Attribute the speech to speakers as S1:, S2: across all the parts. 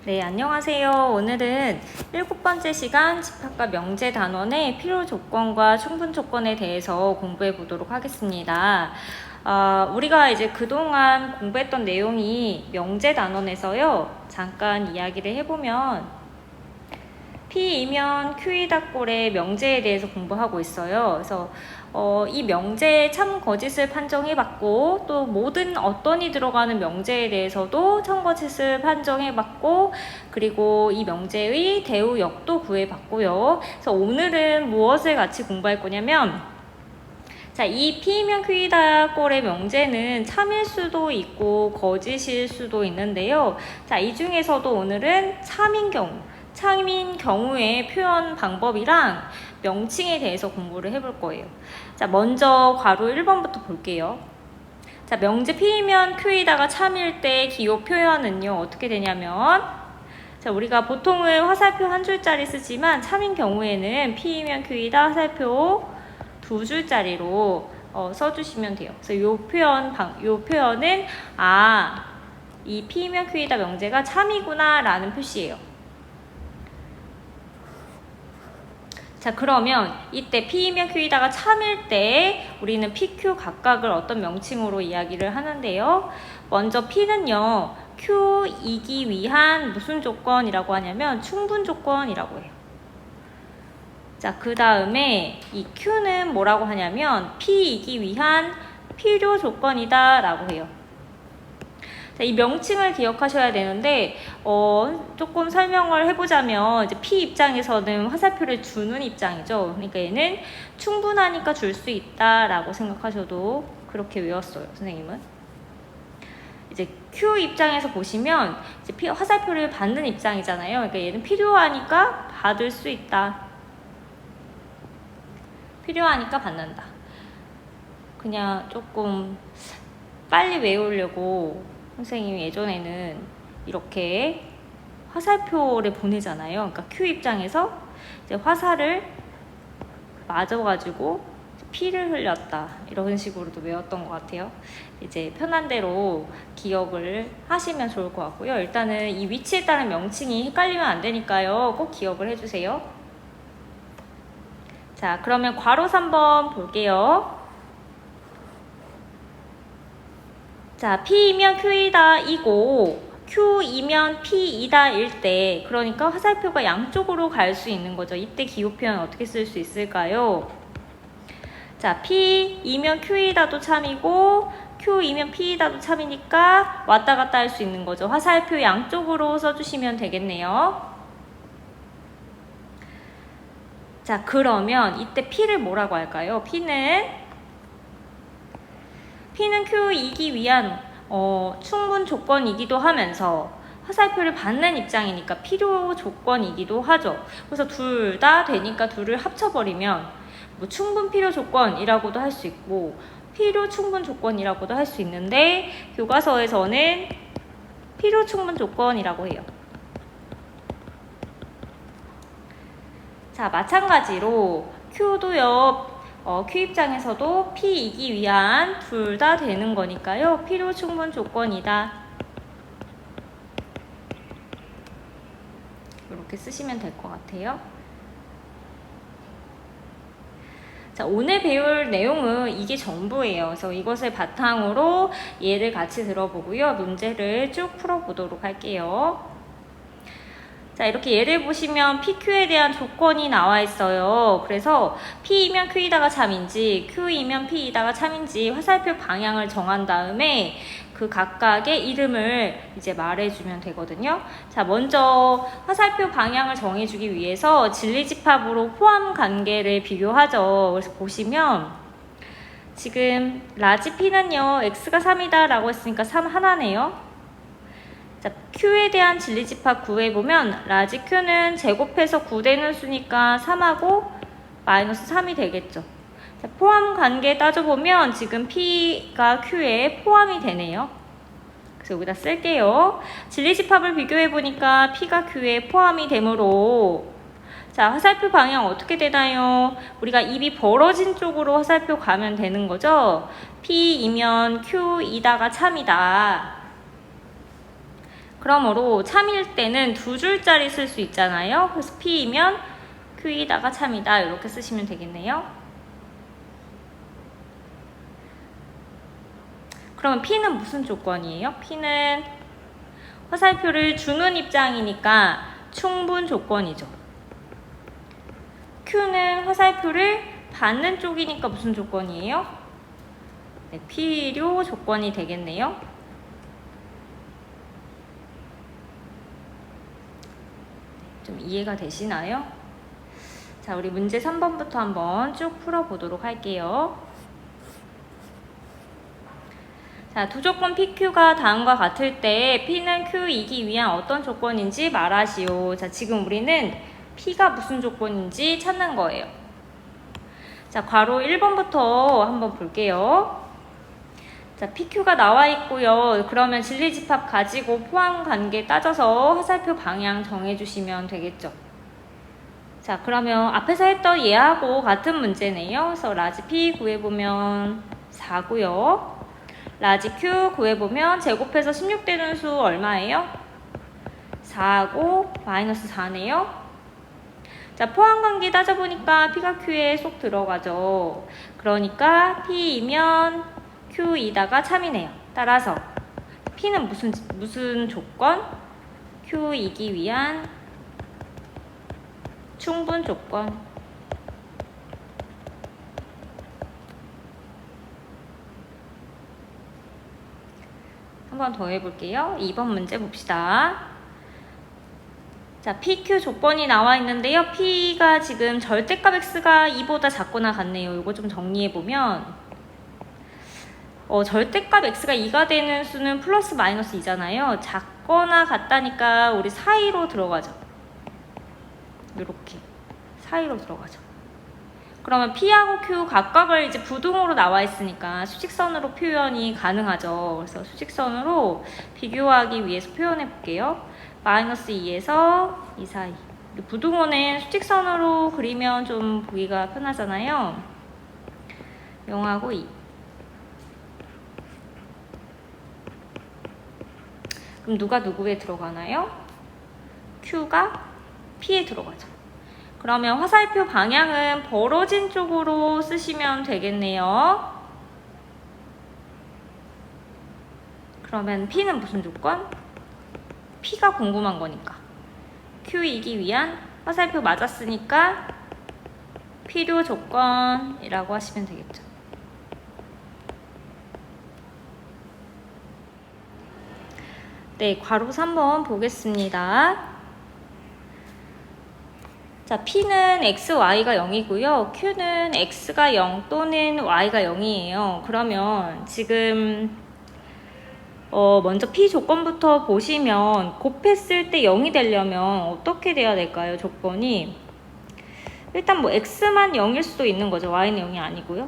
S1: 네, 안녕하세요. 오늘은 7번째 시간 집합과 명제 단원의 필요 조건과 충분 조건에 대해서 공부해 보도록 하겠습니다. 우리가 이제 그동안 공부했던 내용이 명제 단원에서요. 잠깐 이야기를 해보면 P이면 Q이다 꼴의 명제에 대해서 공부하고 있어요. 그래서 이 명제의 참 거짓을 판정해봤고 또 모든 어떤이 들어가는 명제에 대해서도 참 거짓을 판정해봤고 그리고 이 명제의 대우역도 구해봤고요. 그래서 오늘은 무엇을 같이 공부할 거냐면 자, 이 P이면 Q이다 꼴의 명제는 참일 수도 있고 거짓일 수도 있는데요. 자, 이 중에서도 오늘은 참인 경우의 표현 방법이랑 명칭에 대해서 공부를 해볼 거예요. 자, 먼저 괄호 1번부터 볼게요. 자, 명제 P이면 Q이다가 참일 때 기호 표현은요, 어떻게 되냐면 자, 우리가 보통은 화살표 한 줄짜리 쓰지만 참인 경우에는 P이면 Q이다 화살표 두 줄짜리로 써주시면 돼요. 그래서 요 표현은 이 P이면 Q이다 명제가 참이구나 라는 표시예요. 자, 그러면 이때 P이면 Q이다가 참일 때 우리는 PQ 각각을 어떤 명칭으로 이야기를 하는데요. 먼저 P는요, Q이기 위한 무슨 조건이라고 하냐면 충분 조건이라고 해요. 자, 그 다음에 이 Q는 뭐라고 하냐면 P이기 위한 필요 조건이다 라고 해요. 자, 이 명칭을 기억하셔야 되는데 조금 설명을 해보자면 이제 P 입장에서는 화살표를 주는 입장이죠. 그러니까 얘는 충분하니까 줄 수 있다 라고 생각하셔도 그렇게 외웠어요, 선생님은. 이제 Q 입장에서 보시면 이제 화살표를 받는 입장이잖아요. 그러니까 얘는 필요하니까 받을 수 있다. 필요하니까 받는다. 그냥 조금 빨리 외우려고 선생님이 예전에는 이렇게 화살표를 보내잖아요. 그러니까 Q 입장에서 이제 화살을 맞아가지고 피를 흘렸다. 이런 식으로도 외웠던 것 같아요. 이제 편한 대로 기억을 하시면 좋을 것 같고요. 일단은 이 위치에 따른 명칭이 헷갈리면 안 되니까요. 꼭 기억을 해주세요. 자, 그러면 괄호 3번 볼게요. 자, P이면 Q이다 이고 Q이면 P이다 일 때 그러니까 화살표가 양쪽으로 갈 수 있는 거죠. 이때 기호 표현 어떻게 쓸 수 있을까요? 자, P이면 Q이다도 참이고 Q이면 P이다도 참이니까 왔다 갔다 할 수 있는 거죠. 화살표 양쪽으로 써주시면 되겠네요. 자, 그러면 이때 P를 뭐라고 할까요? P는 Q이기 위한 충분 조건이기도 하면서 화살표를 받는 입장이니까 필요 조건이기도 하죠. 그래서 둘 다 되니까 둘을 합쳐버리면 뭐 충분 필요 조건이라고도 할 수 있고 필요 충분 조건이라고도 할 수 있는데 교과서에서는 필요 충분 조건이라고 해요. 자, 마찬가지로 Q도요. Q 입장에서도 P이기 위한 둘 다 되는 거니까요. 필요 충분 조건이다. 이렇게 쓰시면 될 것 같아요. 자, 오늘 배울 내용은 이게 전부예요. 그래서 이것을 바탕으로 예를 같이 들어보고요. 문제를 쭉 풀어보도록 할게요. 자, 이렇게 예를 보시면 PQ에 대한 조건이 나와 있어요. 그래서 P이면 Q이다가 참인지 Q이면 P이다가 참인지 화살표 방향을 정한 다음에 그 각각의 이름을 이제 말해주면 되거든요. 자, 먼저 화살표 방향을 정해주기 위해서 진리집합으로 포함 관계를 비교하죠. 그래서 보시면 지금 라지 P는요, X가 3이다 라고 했으니까 3 하나네요. 자, Q에 대한 진리집합 구해보면 라지 Q는 제곱해서 9되는 수니까 3하고 마이너스 3이 되겠죠. 자, 포함 관계 따져보면 지금 P가 Q에 포함이 되네요. 그래서 여기다 쓸게요. 진리집합을 비교해보니까 P가 Q에 포함이 되므로 자, 화살표 방향 어떻게 되나요? 우리가 입이 벌어진 쪽으로 화살표 가면 되는 거죠. P이면 Q이다가 참이다. 그러므로 참일 때는 두 줄짜리 쓸 수 있잖아요. 그래서 P이면 Q이다가 참이다 이렇게 쓰시면 되겠네요. 그러면 P는 무슨 조건이에요? P는 화살표를 주는 입장이니까 충분 조건이죠. Q는 화살표를 받는 쪽이니까 무슨 조건이에요? 네, 필요 조건이 되겠네요. 좀 이해가 되시나요? 자, 우리 문제 3번부터 한번 쭉 풀어보도록 할게요. 자, 두 조건 PQ가 다음과 같을 때 P는 Q이기 위한 어떤 조건인지 말하시오. 자, 지금 우리는 P가 무슨 조건인지 찾는 거예요. 자, 괄호 1번부터 한번 볼게요. 자, PQ가 나와 있고요. 그러면 진리집합 가지고 포함 관계 따져서 화살표 방향 정해주시면 되겠죠. 자, 그러면 앞에서 했던 얘하고 같은 문제네요. 그래서 라지 P 구해보면 4고요. 라지 Q 구해보면 제곱해서 16 되는 수 얼마예요? 4하고 마이너스 4네요. 자, 포함관계 따져보니까 P가 Q에 쏙 들어가죠. 그러니까 P이면 Q이다가 참이네요. 따라서 P는 무슨 조건? Q이기 위한 충분 조건. 한 번 더 해볼게요. 2번 문제 봅시다. 자, PQ 조건이 나와 있는데요. P가 지금 절대값 X가 2보다 작거나 같네요. 이거 좀 정리해보면 절대값 X가 2가 되는 수는 플러스 마이너스 2잖아요. 작거나 같다니까 우리 사이로 들어가죠. 이렇게 사이로 들어가죠. 그러면 P하고 Q 각각을 이제 부등호로 나와 있으니까 수직선으로 표현이 가능하죠. 그래서 수직선으로 비교하기 위해서 표현해 볼게요. 마이너스 2에서 2 사이. 부등호는 수직선으로 그리면 좀 보기가 편하잖아요. 0하고 2. 그럼 누가 누구에 들어가나요? Q가 P에 들어가죠. 그러면 화살표 방향은 벌어진 쪽으로 쓰시면 되겠네요. 그러면 P는 무슨 조건? P가 궁금한 거니까. Q이기 위한 화살표 맞았으니까 필요 조건이라고 하시면 되겠죠. 네, 괄호 3번 보겠습니다. 자, P는 X, Y가 0이고요. Q는 X가 0 또는 Y가 0이에요. 그러면 지금 먼저 P 조건부터 보시면 곱했을 때 0이 되려면 어떻게 돼야 될까요? 조건이 일단 뭐 X만 0일 수도 있는 거죠. Y는 0이 아니고요.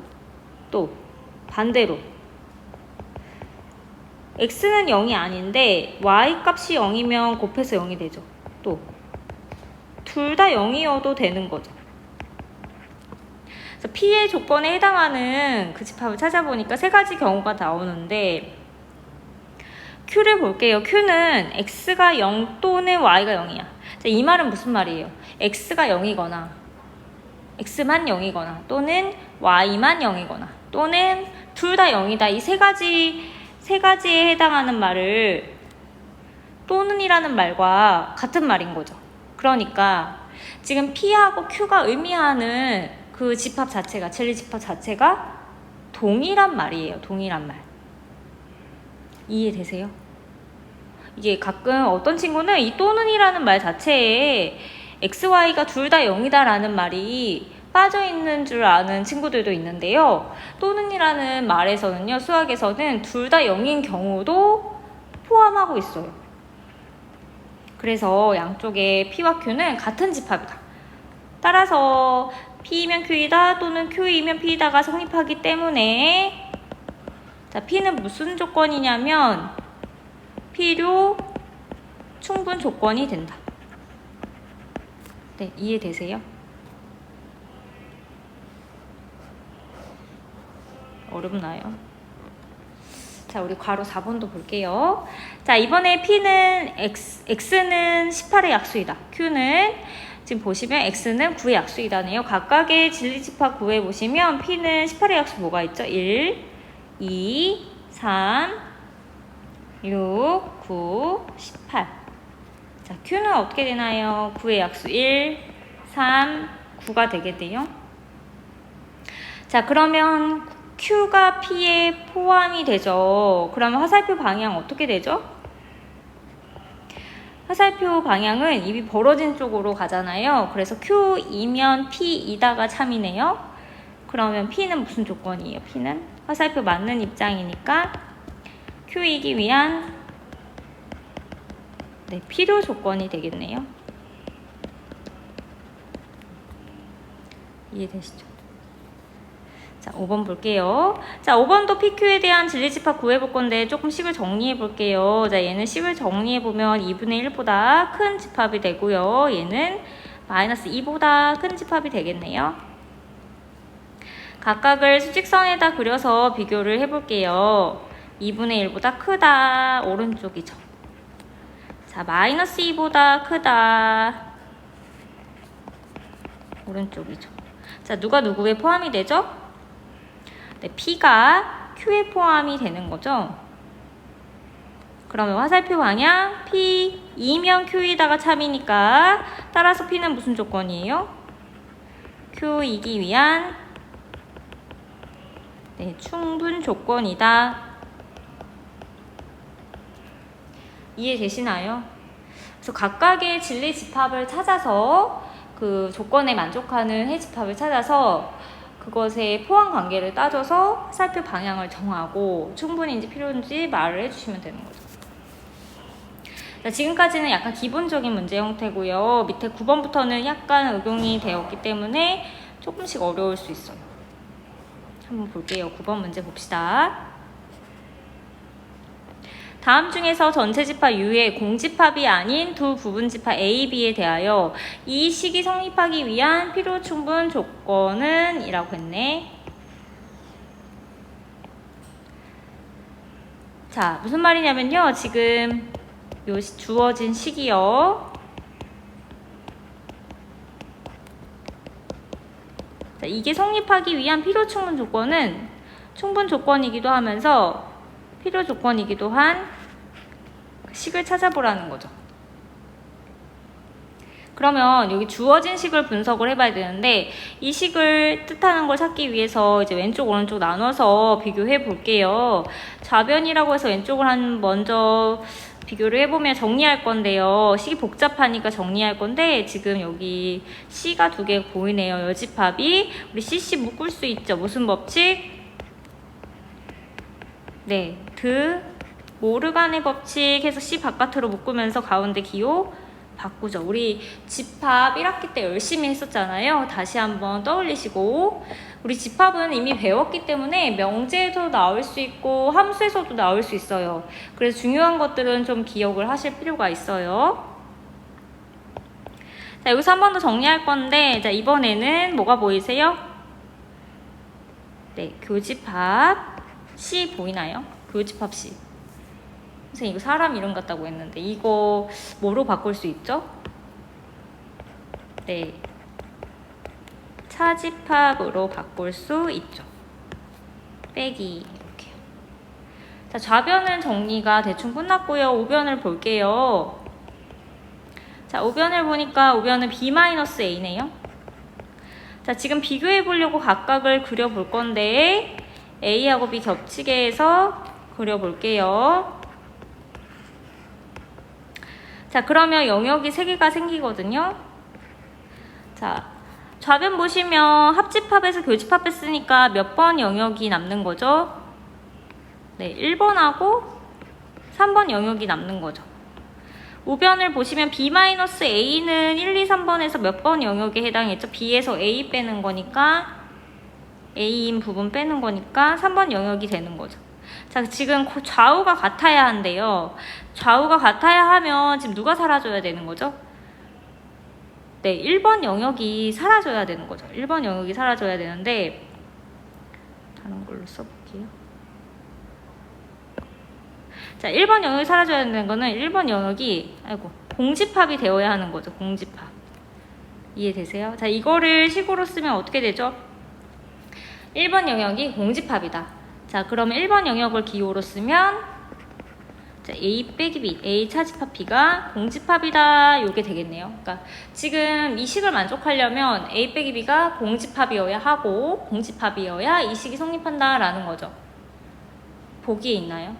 S1: 또 반대로 X는 0이 아닌데 Y 값이 0이면 곱해서 0이 되죠. 또 둘 다 0이어도 되는 거죠. 그래서 P의 조건에 해당하는 그 집합을 찾아보니까 세 가지 경우가 나오는데 Q를 볼게요. Q는 X가 0 또는 Y가 0이야. 이 말은 무슨 말이에요? X가 0이거나 X만 0이거나 또는 Y만 0이거나 또는 둘 다 0이다. 이 세 가지에 해당하는 말을 또는이라는 말과 같은 말인 거죠. 그러니까 지금 P하고 Q가 의미하는 그 집합 자체가, 진리 집합 자체가 동일한 말이에요. 동일한 말. 이해되세요? 이게 가끔 어떤 친구는 이 또는이라는 말 자체에 X, Y가 둘 다 0이다 라는 말이 빠져있는 줄 아는 친구들도 있는데요. 또는이라는 말에서는요, 수학에서는 둘 다 0인 경우도 포함하고 있어요. 그래서 양쪽의 P와 Q는 같은 집합이다. 따라서 P이면 Q이다 또는 Q이면 P이다가 성립하기 때문에 자, P는 무슨 조건이냐면 필요 충분 조건이 된다. 네, 이해되세요? 어렵나요? 자, 우리 괄호 4번도 볼게요. 자, 이번에 P는 X는 18의 약수이다. Q는 지금 보시면 X는 9의 약수이다네요. 각각의 진리집합 구해보시면 P는 18의 약수 뭐가 있죠? 1, 2, 3, 6, 9, 18. 자, Q는 어떻게 되나요? 9의 약수 1, 3, 9가 되겠네요. 자, 그러면 Q가 P에 포함이 되죠. 그러면 화살표 방향 어떻게 되죠? 화살표 방향은 입이 벌어진 쪽으로 가잖아요. 그래서 Q이면 P이다가 참이네요. 그러면 P는 무슨 조건이에요? P는 화살표 맞는 입장이니까 Q이기 위한 필요 조건이 되겠네요. 이해되시죠? 자, 5번 볼게요. 자, 5번도 PQ에 대한 진리집합 구해볼 건데 조금 식을 정리해 볼게요. 자, 얘는 식을 정리해 보면 2분의 1보다 큰 집합이 되고요. 얘는 마이너스 2보다 큰 집합이 되겠네요. 각각을 수직선에다 그려서 비교를 해볼게요. 2분의 1보다 크다. 오른쪽이죠. 자, 마이너스 2보다 크다. 오른쪽이죠. 자, 누가 누구에 포함이 되죠? 네, P가 Q에 포함이 되는 거죠. 그러면 화살표 방향 P 2면 Q이다가 참이니까 따라서 P는 무슨 조건이에요? Q이기 위한 충분 조건이다. 이해되시나요? 그래서 각각의 진리 집합을 찾아서 그 조건에 만족하는 해집합을 찾아서 그것의 포함 관계를 따져서 화살표 방향을 정하고 충분인지 필요한지 말을 해주시면 되는 거죠. 자, 지금까지는 약간 기본적인 문제 형태고요. 밑에 9번부터는 약간 응용이 되었기 때문에 조금씩 어려울 수 있어요. 한번 볼게요. 9번 문제 봅시다. 다음 중에서 전체 집합 U의 공집합이 아닌 두 부분 집합 A, B에 대하여 이 식이 성립하기 위한 필요 충분 조건은 이라고 했네. 자, 무슨 말이냐면요. 지금 요 주어진 식이요. 자, 이게 성립하기 위한 필요 충분 조건은 충분 조건이기도 하면서 필요 조건이기도 한 식을 찾아보라는 거죠. 그러면 여기 주어진 식을 분석을 해봐야 되는데 이 식을 뜻하는 걸 찾기 위해서 이제 왼쪽 오른쪽 나눠서 비교해 볼게요. 좌변이라고 해서 왼쪽을 먼저 비교를 해보면 정리할 건데요. 식이 복잡하니까 정리할 건데 지금 여기 C가 두 개 보이네요. 여집합이 우리 CC 묶을 수 있죠. 무슨 법칙? 네, 모르간의 법칙 해서 C 바깥으로 묶으면서 가운데 기호 바꾸죠. 우리 집합 1학기 때 열심히 했었잖아요. 다시 한번 떠올리시고 우리 집합은 이미 배웠기 때문에 명제에서 나올 수 있고 함수에서도 나올 수 있어요. 그래서 중요한 것들은 좀 기억을 하실 필요가 있어요. 자, 여기서 한 번 더 정리할 건데 자, 이번에는 뭐가 보이세요? 네, 교집합 C 보이나요? 교집합 C. 선생님 이거 사람 이름 같다고 했는데 이거 뭐로 바꿀 수 있죠? 네, 차집합으로 바꿀 수 있죠. 빼기 이렇게. 자, 좌변은 정리가 대충 끝났고요. 우변을 볼게요. 자, 우변을 보니까 우변은 B-A네요. 자, 지금 비교해 보려고 각각을 그려볼 건데 A하고 B 겹치게 해서 그려볼게요. 자, 그러면 영역이 3개가 생기거든요. 자, 좌변 보시면 합집합에서 교집합했으니까 몇 번 영역이 남는 거죠? 네, 1번하고 3번 영역이 남는 거죠. 우변을 보시면 B-A는 1, 2, 3번에서 몇 번 영역에 해당했죠? B에서 A 빼는 거니까 A인 부분 빼는 거니까 3번 영역이 되는 거죠. 자, 지금 좌우가 같아야 한대요. 좌우가 같아야 하면 지금 누가 사라져야 되는 거죠? 네, 1번 영역이 사라져야 되는 거죠. 1번 영역이 사라져야 되는데 다른 걸로 써볼게요. 자, 1번 영역이 사라져야 되는 거는 1번 영역이 공집합이 되어야 하는 거죠. 공집합. 이해되세요? 자, 이거를 식으로 쓰면 어떻게 되죠? 1번 영역이 공집합이다. 자, 그러면 1번 영역을 기호로 쓰면 자, A 빼기 B, A 차집합 B가 공집합이다. 요게 되겠네요. 그러니까 지금 이 식을 만족하려면 A 빼기 B가 공집합이어야 하고 공집합이어야 이 식이 성립한다 라는 거죠. 보기에 있나요?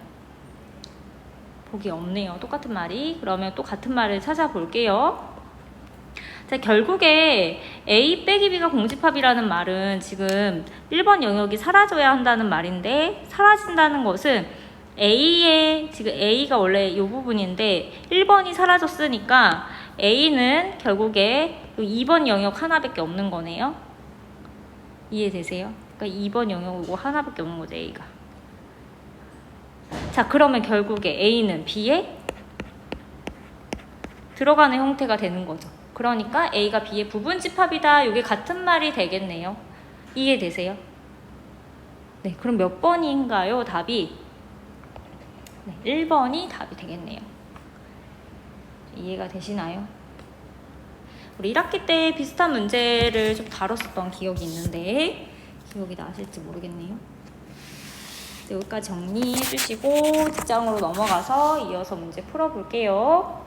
S1: 보기 없네요. 똑같은 말이. 그러면 또 같은 말을 찾아볼게요. 자, 결국에 A 빼기 B가 공집합이라는 말은 지금 1번 영역이 사라져야 한다는 말인데, 사라진다는 것은 지금 A가 원래 이 부분인데 1번이 사라졌으니까 A는 결국에 2번 영역 하나밖에 없는 거네요. 이해되세요? 그러니까 2번 영역이고 하나밖에 없는 거죠, A가. 자, 그러면 결국에 A는 B에 들어가는 형태가 되는 거죠. 그러니까 A가 B의 부분집합이다. 이게 같은 말이 되겠네요. 이해되세요? 네, 그럼 몇 번인가요? 답이? 네, 1번이 답이 되겠네요. 이해가 되시나요? 우리 1학기 때 비슷한 문제를 좀 다뤘었던 기억이 있는데 기억이 나실지 모르겠네요. 네, 여기까지 정리해 주시고 직장으로 넘어가서 이어서 문제 풀어볼게요.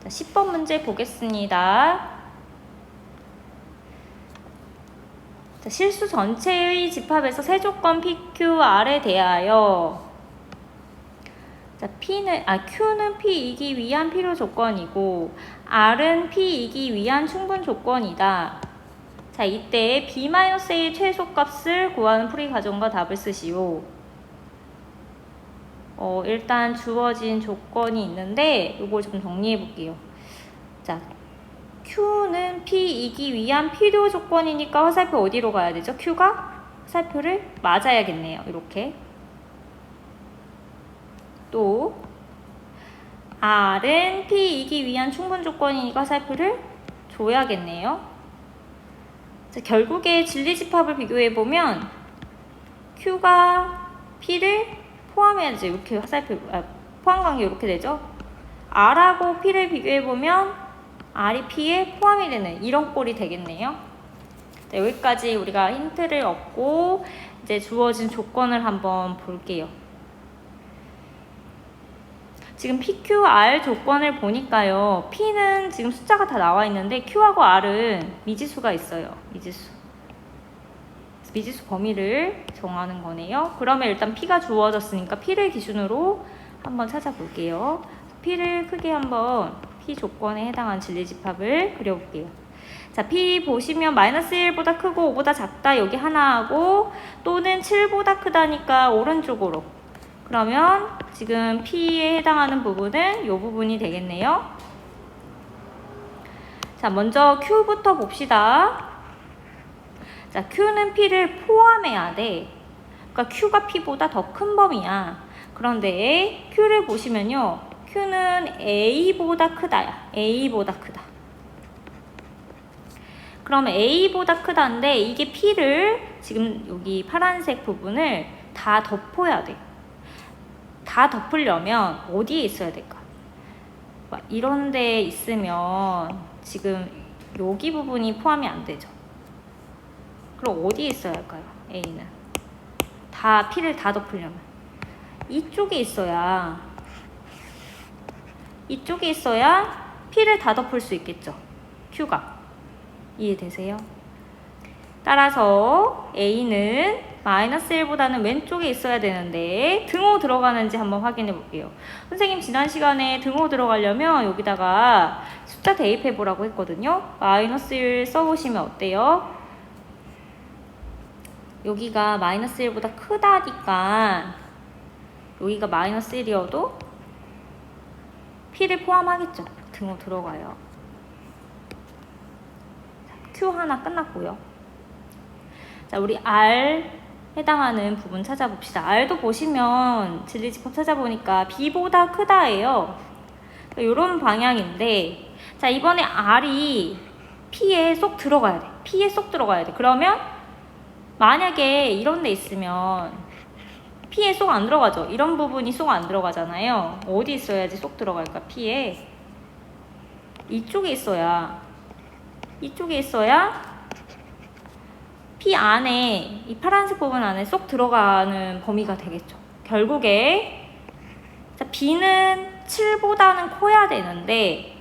S1: 자, 10번 문제 보겠습니다. 자, 실수 전체의 집합에서 세 조건 PQR에 대하여 자, Q는 P이기 위한 필요 조건이고 R은 P이기 위한 충분 조건이다. 자, 이때 B-A의 최소값을 구하는 풀이 과정과 답을 쓰시오. 일단 주어진 조건이 있는데 이거 좀 정리해 볼게요. 자, Q는 P이기 위한 필요 조건이니까 화살표 어디로 가야 되죠? Q가 화살표를 맞아야겠네요. 이렇게. 또 R은 P이기 위한 충분 조건이니까 화살표를 줘야겠네요. 자, 결국에 진리집합을 비교해보면 Q가 P를 포함해야지. 이렇게 화살표, 포함관계 이렇게 되죠. R하고 P를 비교해보면 R이 P에 포함이 되는 이런 꼴이 되겠네요. 자, 여기까지 우리가 힌트를 얻고 이제 주어진 조건을 한번 볼게요. 지금 PQR 조건을 보니까요. P는 지금 숫자가 다 나와 있는데 Q하고 R은 미지수가 있어요. 미지수 범위를 정하는 거네요. 그러면 일단 P가 주어졌으니까 P를 기준으로 한번 찾아볼게요. P를 크게 한번 P 조건에 해당한 진리집합을 그려볼게요. 자, P 보시면 -1보다 크고 5보다 작다 여기 하나하고 또는 7보다 크다니까 오른쪽으로. 그러면 지금 P에 해당하는 부분은 이 부분이 되겠네요. 자, 먼저 Q부터 봅시다. 자, Q는 P를 포함해야 돼. 그러니까 Q가 P보다 더 큰 범위야. 그런데 Q를 보시면요. Q는 A보다 크다야. A보다 크다. 그러면 A보다 크다인데 이게 P를 지금 여기 파란색 부분을 다 덮어야 돼. 다 덮으려면 어디에 있어야 될까? 이런 데 있으면 지금 여기 부분이 포함이 안 되죠. 그럼 어디에 있어야 할까요? A는 P를 다 덮으려면 이쪽에 있어야 P를 다 덮을 수 있겠죠. Q가. 이해되세요? 따라서 A는 -1보다는 왼쪽에 있어야 되는데 등호 들어가는지 한번 확인해 볼게요. 선생님 지난 시간에 등호 들어가려면 여기다가 숫자 대입해 보라고 했거든요. -1 써보시면 어때요? 여기가 -1보다 크다니까 여기가 -1이어도 P를 포함하겠죠. 등호 들어가요. Q 하나 끝났고요. 자, 우리 R 해당하는 부분 찾아봅시다. R도 보시면 진리집합 찾아보니까 B보다 크다예요. 이런 방향인데 자, 이번에 R이 P에 쏙 들어가야 돼. P에 쏙 들어가야 돼. 그러면 만약에 이런 데 있으면 P에 쏙 안 들어가죠. 이런 부분이 쏙 안 들어가잖아요. 어디 있어야지 쏙 들어갈까? P에 이쪽에 있어야 P 안에 이 파란색 부분 안에 쏙 들어가는 범위가 되겠죠. 결국에 자, B는 7보다는 커야 되는데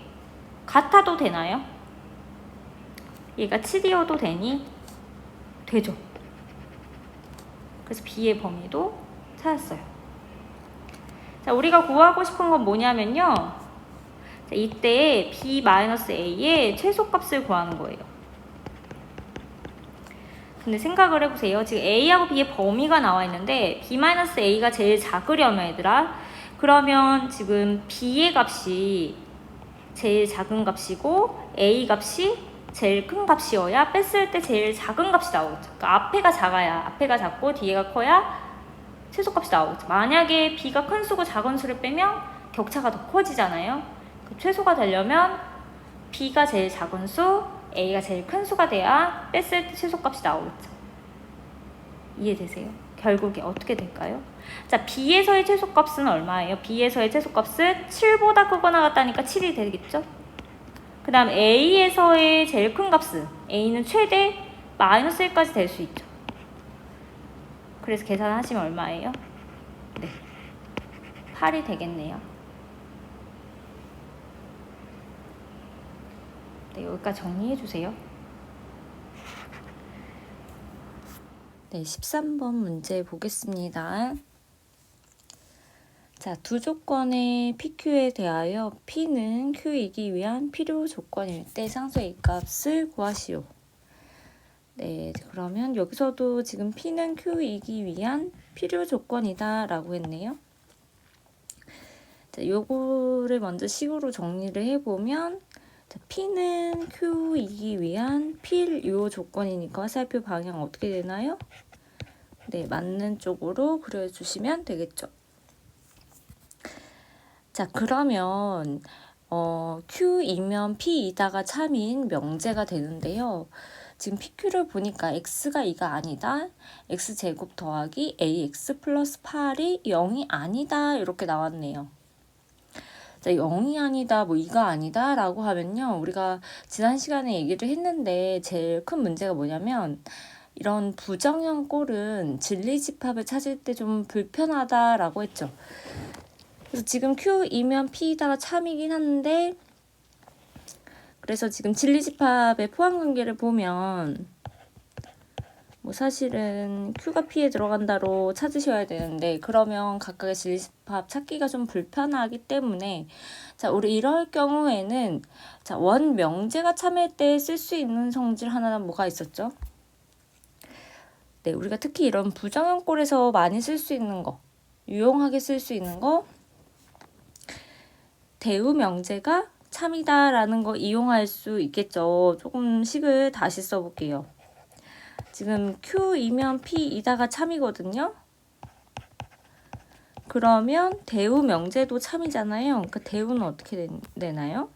S1: 같아도 되나요? 얘가 7이어도 되니? 되죠. 그래서 B의 범위도 찾았어요. 자, 우리가 구하고 싶은 건 뭐냐면요. 자, 이때 B-A의 최소값을 구하는 거예요. 근데 생각을 해보세요. 지금 A하고 B의 범위가 나와 있는데 B-A가 제일 작으려면 얘들아, 그러면 지금 B의 값이 제일 작은 값이고 A 값이 제일 큰 값이어야 뺐을 때 제일 작은 값이 나오겠죠. 그러니까 앞에가 작고 뒤에가 커야 최소값이 나오겠죠. 만약에 B가 큰 수고 작은 수를 빼면 격차가 더 커지잖아요. 그 최소가 되려면 B가 제일 작은 수, A가 제일 큰 수가 돼야 뺐을 때 최소값이 나오겠죠. 이해되세요? 결국에 어떻게 될까요? 자, B에서의 최소값은 얼마예요? B에서의 최소값은 7보다 크거나 같다니까 7이 되겠죠? 그 다음 A에서의 제일 큰 값은 A는 최대 -1까지 될 수 있죠. 그래서 계산하시면 얼마예요? 네, 8이 되겠네요. 네, 여기까지 정리해주세요. 네, 13번 문제 보겠습니다. 자, 두 조건의 PQ에 대하여 P는 Q이기 위한 필요 조건일 때 상수 A값을 구하시오. 네, 그러면 여기서도 지금 P는 Q이기 위한 필요 조건이다 라고 했네요. 자, 요거를 먼저 식으로 정리를 해보면, 자, P는 Q이기 위한 필요 조건이니까 화살표 방향 어떻게 되나요? 네, 맞는 쪽으로 그려주시면 되겠죠. 자, 그러면 Q이면 P이다가 참인 명제가 되는데요. 지금 PQ를 보니까 X가 2가 아니다. X제곱 더하기 AX 플러스 8이 0이 아니다. 이렇게 나왔네요. 자, 0이 아니다, 뭐 2가 아니다 라고 하면요. 우리가 지난 시간에 얘기를 했는데 제일 큰 문제가 뭐냐면 이런 부정형 꼴은 진리집합을 찾을 때 좀 불편하다라고 했죠. 그래서 지금 Q이면 P이다가 참이긴 한데, 그래서 지금 진리집합의 포함관계를 보면 뭐 사실은 Q가 P에 들어간다로 찾으셔야 되는데, 그러면 각각의 진리집합 찾기가 좀 불편하기 때문에, 자, 우리 이럴 경우에는 자, 원 명제가 참일 때 쓸 수 있는 성질 하나는 뭐가 있었죠? 네, 우리가 특히 이런 부정형 꼴에서 많이 쓸 수 있는 거, 유용하게 쓸 수 있는 거, 대우 명제가 참이다라는 거 이용할 수 있겠죠. 조금 식을 다시 써볼게요. 지금 Q이면 P이다가 참이거든요. 그러면 대우 명제도 참이잖아요. 그 대우는 어떻게 되나요?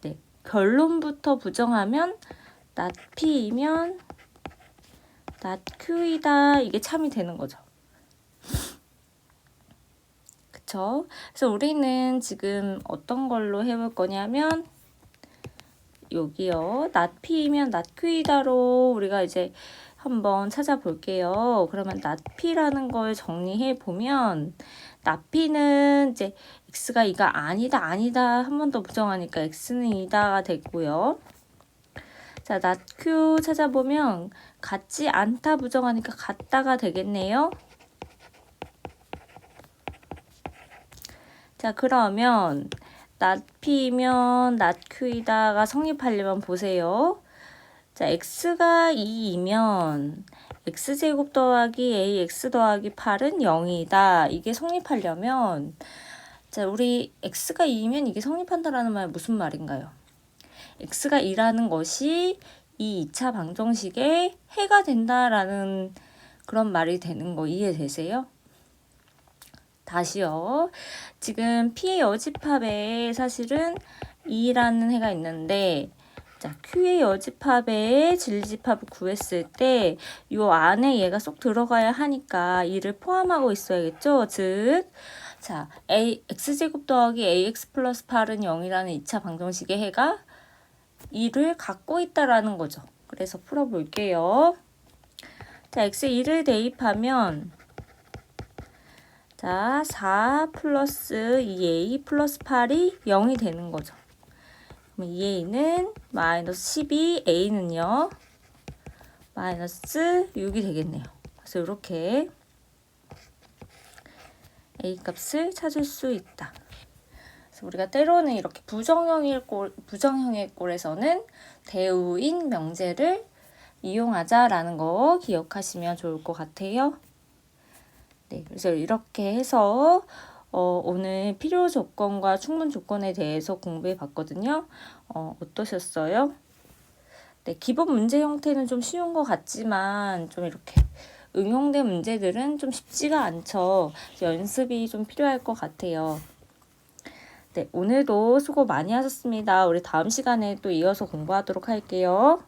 S1: 네, 결론부터 부정하면 not P이면 not Q이다, 이게 참이 되는 거죠. 그쵸? 그래서 우리는 지금 어떤 걸로 해볼 거냐면 여기요, not P이면 not Q이다로 우리가 이제 한번 찾아볼게요. 그러면 not P라는 걸 정리해 보면 not P는 이제 X가 2가 아니다 한 번 더 부정하니까 X는 2다가 됐고요. 자, not Q 찾아보면 같지 않다 부정하니까 같다가 되겠네요. 자, 그러면 not P면 not Q이다가 성립하려면 보세요. 자, X가 2이면 X제곱 더하기 AX 더하기 8은 0이다. 이게 성립하려면, 자, 우리 X가 2이면 이게 성립한다라는 말 무슨 말인가요? X가 2라는 것이 이 2차 방정식의 해가 된다라는 그런 말이 되는 거 이해되세요? 다시요. 지금 P의 여집합에 사실은 2라는 해가 있는데 자, Q의 여집합에 진리집합을 구했을 때 이 안에 얘가 쏙 들어가야 하니까 이를 포함하고 있어야겠죠. 즉, 자, x제곱 더하기 ax 플러스 8은 0이라는 2차 방정식의 해가 2를 갖고 있다라는 거죠. 그래서 풀어볼게요. 자, x에 2를 대입하면 자, 4 플러스 2a 플러스 8이 0이 되는 거죠. 그럼 2a는 마이너스 12, a는요 마이너스 6이 되겠네요. 그래서 이렇게 a 값을 찾을 수 있다. 그래서 우리가 때로는 이렇게 부정형의 꼴에서는 대우인 명제를 이용하자라는 거 기억하시면 좋을 것 같아요. 네, 그래서 이렇게 해서 오늘 필요 조건과 충분 조건에 대해서 공부해 봤거든요. 어떠셨어요? 네, 기본 문제 형태는 좀 쉬운 것 같지만 좀 이렇게 응용된 문제들은 좀 쉽지가 않죠. 연습이 좀 필요할 것 같아요. 네, 오늘도 수고 많이 하셨습니다. 우리 다음 시간에 또 이어서 공부하도록 할게요.